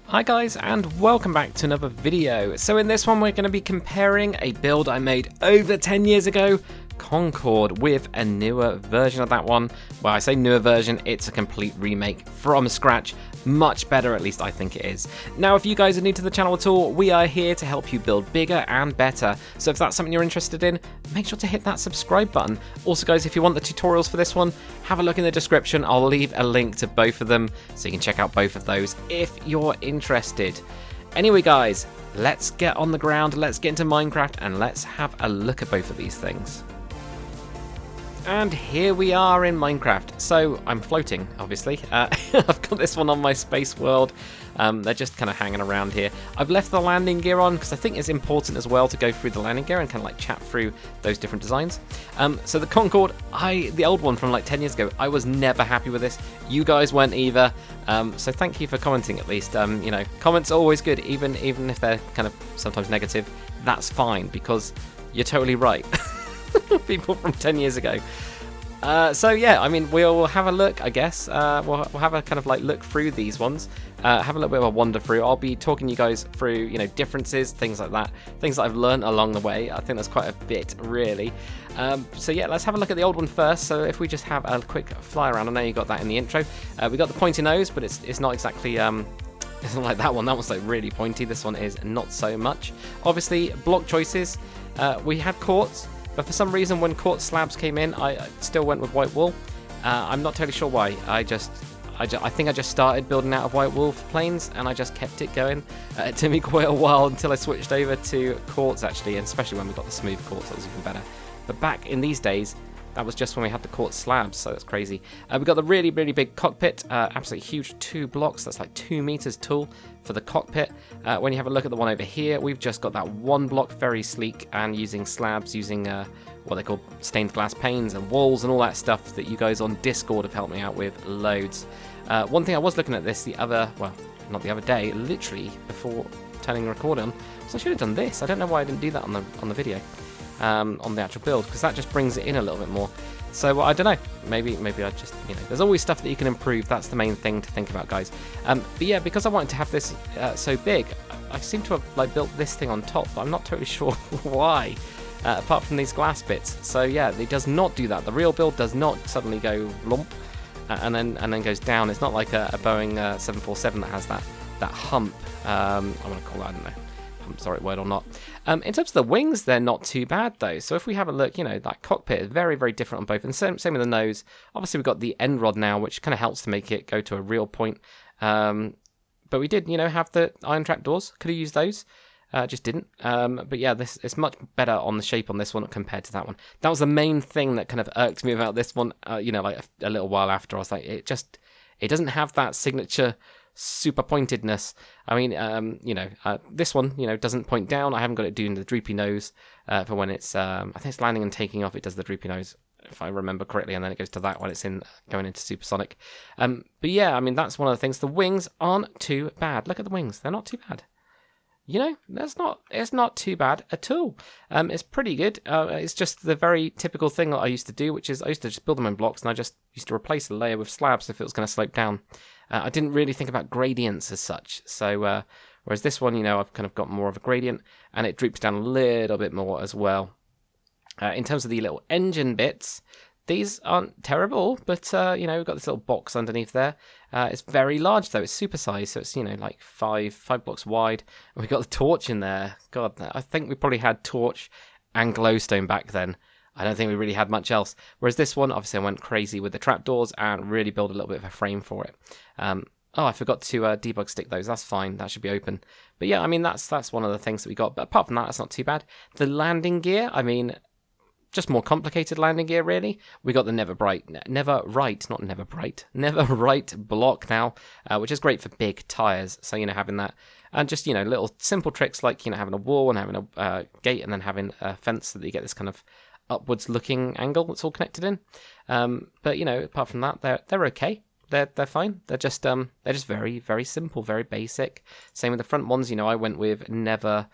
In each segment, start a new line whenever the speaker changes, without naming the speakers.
Hi guys, and welcome back to another video. So in this one we're going to be comparing a build I made over 10 years ago, Concorde, with a newer version of that one. Well, I say newer version, it's a complete remake from scratch. Much better, at least I think it is. Now, if you guys are new to the channel at all, we are here to help you build bigger and better. So if that's something you're interested in, make sure to hit that subscribe button. Also guys, if you want the tutorials for this one, have a look in the description. I'll leave a link to both of them so you can check out both of those if you're interested. Anyway guys, let's get on the ground, let's get into Minecraft, and let's have a look at both of these things. And here we are in Minecraft. So I'm floating, obviously. I've got this one on my space world. They're just kind of hanging around here. I've left the landing gear on because I think it's important as well to go through the landing gear and kind of like chat through those different designs. So the Concorde, the old one from like 10 years ago, I was never happy with this. You guys weren't either. So thank you for commenting at least. You know, comments are always good, even if they're kind of sometimes negative. That's fine because you're totally right. People from 10 years ago. So yeah, I mean, we'll have a look, I guess. We'll have a kind of like look through these ones, have a little bit of a wander through. I'll be talking you guys through, you know, differences, things like that, things that I've learned along the way. I think that's quite a bit, really. So yeah, let's have a look at the old one first. So if we just have a quick fly around, I know you got that in the intro. We got the pointy nose, but it's not exactly it's not like that one. That one's like really pointy. This one is not so much. Obviously, block choices. We had quartz. But for some reason, when quartz slabs came in, I still went with white wool. I'm not totally sure why. I think I just started building out of white wool for planes, and I just kept it going. It took me quite a while until I switched over to quartz, actually, and especially when we got the smooth quartz, that was even better. But back in these days, that was just when we had the quartz slabs, so that's crazy. We got the really, really big cockpit, absolutely huge, 2 blocks, that's like 2 meters tall for the cockpit. When you have a look at the one over here, we've just got that 1 block, very sleek, and using slabs, using what they call stained glass panes and walls and all that stuff that you guys on Discord have helped me out with loads. One thing I was looking at this not the other day, literally before turning the record on, so I should have done this. I don't know why I didn't do that on the video. On the actual build, because that just brings it in a little bit more. So I don't know, maybe I just, you know, there's always stuff that you can improve. That's the main thing to think about, guys. But yeah, because I wanted to have this so big, I seem to have like built this thing on top, but I'm not totally sure why, apart from these glass bits. So yeah, it does not do that. The real build does not suddenly go lump and then goes down. It's not like a Boeing 747 that has that hump. I'm gonna call that, I don't know, I'm sorry, word or not. In terms of the wings, they're not too bad though. So if we have a look, you know, that cockpit is very, very different on both. And same with the nose. Obviously, we've got the end rod now, which kind of helps to make it go to a real point. But we did, you know, have the iron trap doors. Could have used those. Just didn't. But yeah, it's much better on the shape on this one compared to that one. That was the main thing that kind of irked me about this one. You know, like a little while after, I was like, it doesn't have that signature super pointedness. I mean, you know, this one, you know, doesn't point down. I haven't got it doing the droopy nose for when it's, I think it's landing and taking off. It does the droopy nose, if I remember correctly, and then it goes to that when it's going into supersonic. But yeah, I mean, that's one of the things. The wings aren't too bad. Look at the wings; they're not too bad. You know, it's not too bad at all. It's pretty good. It's just the very typical thing that I used to do, which is I used to just build them in blocks, and I just used to replace the layer with slabs if it was going to slope down. I didn't really think about gradients as such. So whereas this one, you know, I've kind of got more of a gradient, and it droops down a little bit more as well. In terms of the little engine bits, these aren't terrible, but you know, we've got this little box underneath there. It's very large though. It's supersized, so it's, you know, like five blocks wide. And we've got the torch in there. God, I think we probably had torch and glowstone back then. I don't think we really had much else. Whereas this one, obviously I went crazy with the trapdoors and really built a little bit of a frame for it. Oh, I forgot to debug stick those. That's fine. That should be open. But yeah, I mean, that's one of the things that we got. But apart from that, that's not too bad. The landing gear, I mean, just more complicated landing gear, really. We got the Never Right block now, which is great for big tires. So, you know, having that, and just, you know, little simple tricks like, you know, having a wall and having a gate and then having a fence so that you get this kind of upwards looking angle that's all connected in. But, you know, apart from that, they're okay. They're fine. They're just very, very simple, very basic. Same with the front ones. You know, I went with Never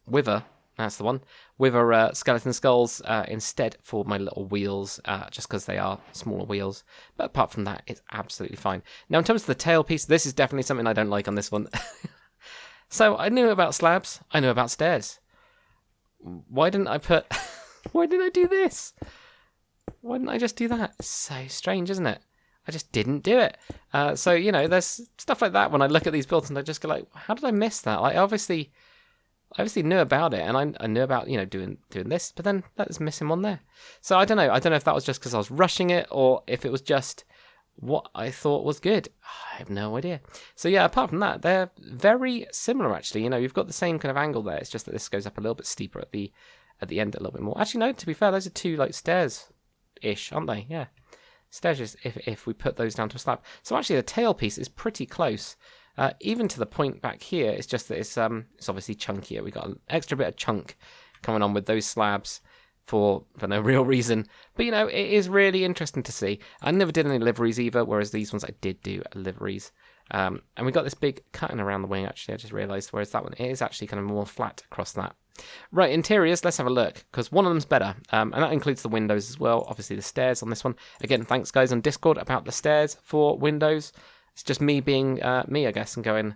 Wither. That's the one. With our skeleton skulls instead for my little wheels, just because they are smaller wheels. But apart from that, it's absolutely fine. Now, in terms of the tailpiece, this is definitely something I don't like on this one. So, I knew about slabs. I knew about stairs. Why didn't I put... Why did I do this? Why didn't I just do that? It's so strange, isn't it? I just didn't do it. So, you know, there's stuff like that when I look at these builds and I just go like, how did I miss that? Like, I obviously knew about it, and I knew about, you know, doing this, but then that was missing one there. So I don't know. I don't know if that was just because I was rushing it, or if it was just what I thought was good. I have no idea. So yeah, apart from that, they're very similar actually. You know, you've got the same kind of angle there. It's just that this goes up a little bit steeper at the end a little bit more. Actually, no. To be fair, those are two like stairs-ish, aren't they? Yeah, stairs. If we put those down to a slab. So actually, the tailpiece is pretty close. Even to the point back here, it's just that it's obviously chunkier. We got an extra bit of chunk coming on with those slabs for no real reason. But you know, it is really interesting to see. I never did any liveries either, whereas these ones I did do liveries. And we got this big cutting around the wing. Actually, I just realised. Whereas that one, it is actually kind of more flat across that. Right, interiors. Let's have a look because one of them's better, and that includes the windows as well. Obviously, the stairs on this one. Again, thanks guys on Discord about the stairs for windows. It's just me being me, I guess, and going,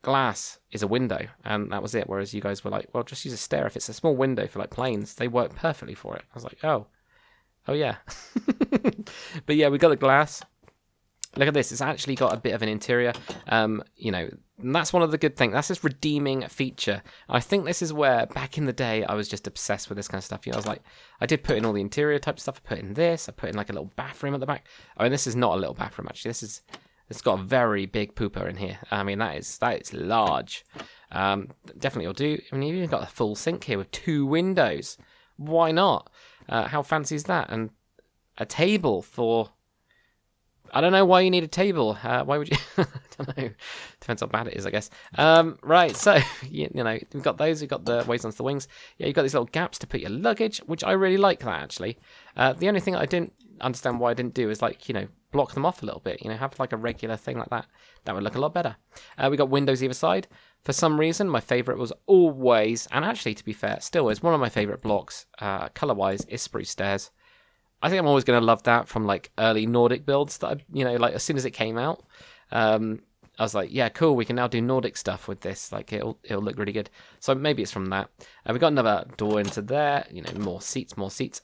glass is a window, and that was it. Whereas you guys were like, well, just use a stair. If it's a small window for like planes, they work perfectly for it. I was like, oh yeah. But yeah, we got the glass. Look at this. It's actually got a bit of an interior. You know, and that's one of the good things. That's this redeeming feature. I think this is where, back in the day, I was just obsessed with this kind of stuff. You know, I was like, I did put in all the interior type stuff. I put in this. I put in like a little bathroom at the back. Oh, and this is not a little bathroom, actually. It's got a very big pooper in here. I mean, that is large. Definitely will do. I mean, you've even got a full sink here with 2 windows. Why not? How fancy is that? And a table for... I don't know why you need a table. Why would you... I don't know. Depends how bad it is, I guess. Right, so, you know, we've got those. We've got the ways onto the wings. Yeah, you've got these little gaps to put your luggage, which I really like that, actually. The only thing I didn't understand why I didn't do is, like, you know, block them off a little bit. You know, have, like, a regular thing like that. That would look a lot better. We got windows either side. For some reason, my favourite was always, and actually, to be fair, still is one of my favourite blocks, colour-wise, is spruce stairs. I think I'm always going to love that from like early Nordic builds that you know, like as soon as it came out, I was like, yeah, cool, we can now do Nordic stuff with this. Like it'll look really good. So maybe it's from that. We've got another door into there. You know, more seats.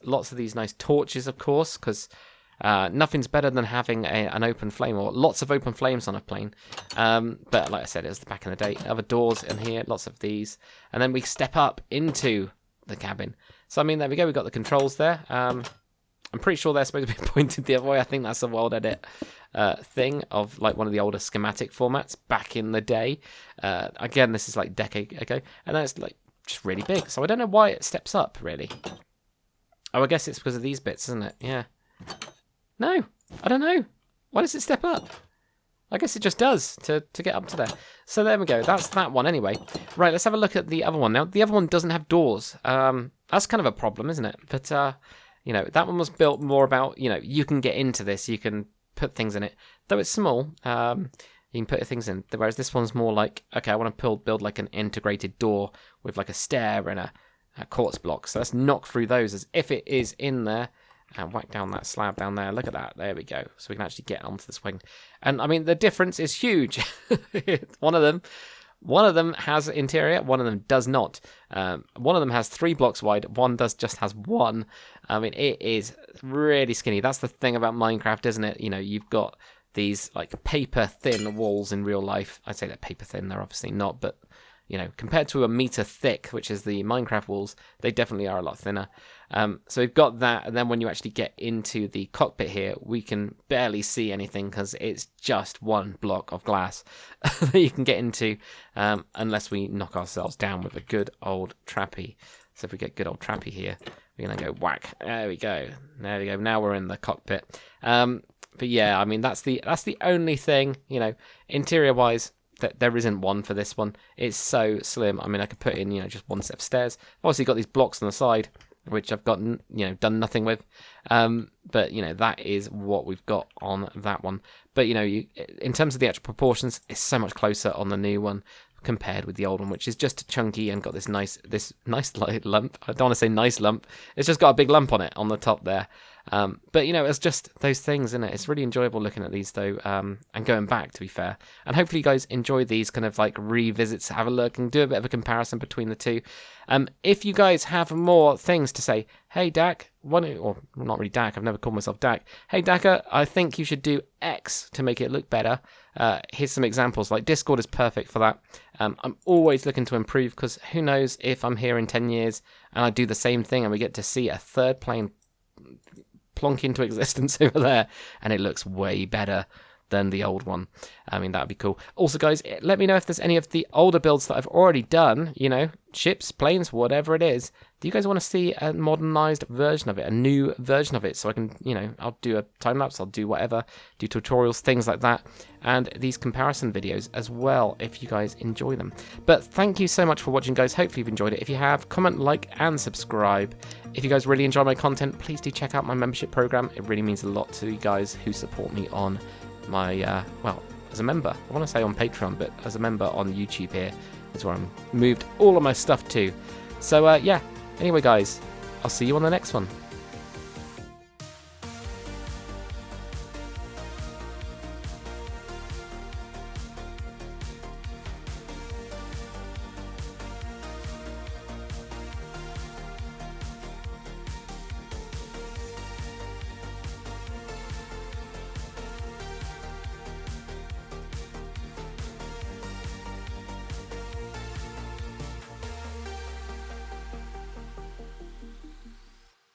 Lots of these nice torches, of course, because nothing's better than having an open flame or lots of open flames on a plane. But like I said, it was the back in the day. Other doors in here, lots of these, and then we step up into the cabin. So I mean, there we go. We got the controls there. I'm pretty sure they're supposed to be pointed the other way. I think that's a World Edit thing of like one of the older schematic formats back in the day. Again, this is like a decade ago. And then it's like just really big. So I don't know why it steps up, really. Oh, I guess it's because of these bits, isn't it? Yeah. No, I don't know. Why does it step up? I guess it just does to get up to there. So there we go. That's that one anyway. Right, let's have a look at the other one. Now, the other one doesn't have doors. That's kind of a problem, isn't it? But... you know, that one was built more about, you know, you can get into this, you can put things in it. Though it's small, you can put things in. Whereas this one's more like, okay, I want to build like an integrated door with like a stair and a quartz block. So let's knock through those as if it is in there and whack down that slab down there. Look at that. There we go. So we can actually get onto this wing. And I mean, the difference is huge. One of them has interior, one of them does not. One of them has 3 blocks wide, one just has 1. I mean, it is really skinny. That's the thing about Minecraft, isn't it? You know, you've got these like paper thin walls in real life. I'd say they're paper thin, they're obviously not, but you know, compared to a meter thick, which is the Minecraft walls, they definitely are a lot thinner. So we've got that, and then when you actually get into the cockpit here, we can barely see anything because it's just 1 block of glass that you can get into, unless we knock ourselves down with a good old trappy. So if we get good old trappy here, we're going to go whack. There we go. Now we're in the cockpit. But yeah, I mean, that's the only thing, you know, interior-wise, that there isn't one for this one. It's so slim. I mean, I could put in, you know, just 1 set of stairs. I've obviously got these blocks on the side, which I've gotten, you know, done nothing with. But, you know, that is what we've got on that one. But, you know, in terms of the actual proportions, it's so much closer on the new one compared with the old one, which is just chunky and got this nice light lump. I don't want to say nice lump. It's just got a big lump on it on the top there. But you know, it's just those things, isn't it? It's really enjoyable looking at these though, and going back, to be fair. And hopefully you guys enjoy these kind of like revisits, have a look and do a bit of a comparison between the two. If you guys have more things to say, hey Dak, or not really Dak, I've never called myself Dak. Hey Daka, I think you should do X to make it look better. Here's some examples. Like Discord is perfect for that. I'm always looking to improve, because who knows if I'm here in 10 years and I do the same thing and we get to see a third plane plonk into existence over there and it looks way better than the old one. I mean, that'd be cool. Also, guys, let me know if there's any of the older builds that I've already done, you know, ships, planes, whatever it is. Do you guys want to see a modernized version of it, a new version of it? So I can, you know, I'll do a time-lapse, I'll do whatever, do tutorials, things like that, and these comparison videos as well, if you guys enjoy them. But thank you so much for watching, guys. Hopefully you've enjoyed it. If you have, comment, like, and subscribe. If you guys really enjoy my content, please do check out my membership program. It really means a lot to you guys who support me on my, well, as a member. I want to say on Patreon, but as a member on YouTube here is where I'm moved all of my stuff to. So, yeah. Anyway, guys, I'll see you on the next one.